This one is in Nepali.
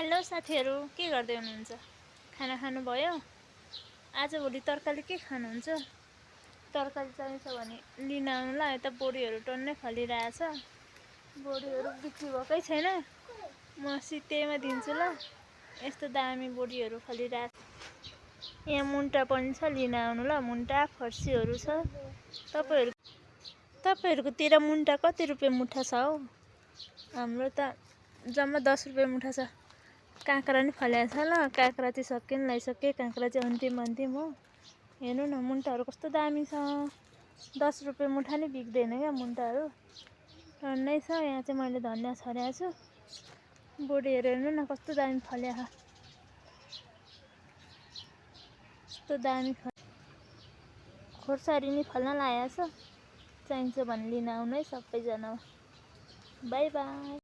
हेलो साथीहरू, के गर्दै हुनुहुन्छ? खाना खानुभयो? आजभोलि तरकारी के खानुहुन्छ? तरकारी चाहिन्छ भने लिन आउनुला। यता बोडीहरू टन्नै फलिरहेछ। बोडीहरू बिक्री भएकै छैन। म सित्तैमा दिन्छु ल। यस्तो दामी बोडीहरू फलिरहेछ। यहाँ मुन्टा पनि छ, लिन आउनु ल। मुन्टा फर्सीहरू छ। तपाईहरुकोतिर मुन्टा कति रुपियाँ मुठा छ हौ? हाम्रो त जम्मा 10 रुपियाँ मुठा छ। काँक्रा नि फलेको छ ल। काँक्रा चाहिँ सकिन लागिसके। काँक्रा चाहिँ अन्तिम हो। हेर्नु न, मुन्टाहरू कस्तो दामी छ। 10 रुपियाँ मुठा नि बिक्दैन क्या मुन्टाहरू। टन्नै छ। यहाँ चाहिँ मैले धनियाँ छरेको छु। बोडीहरू हेर्नु न कस्तो दामी फलेको छ। कस्तो दामी खोर्सानी नि फल्न लागेको छ। चाहिन्छ भने लिन आउनु है सबैजना। By by.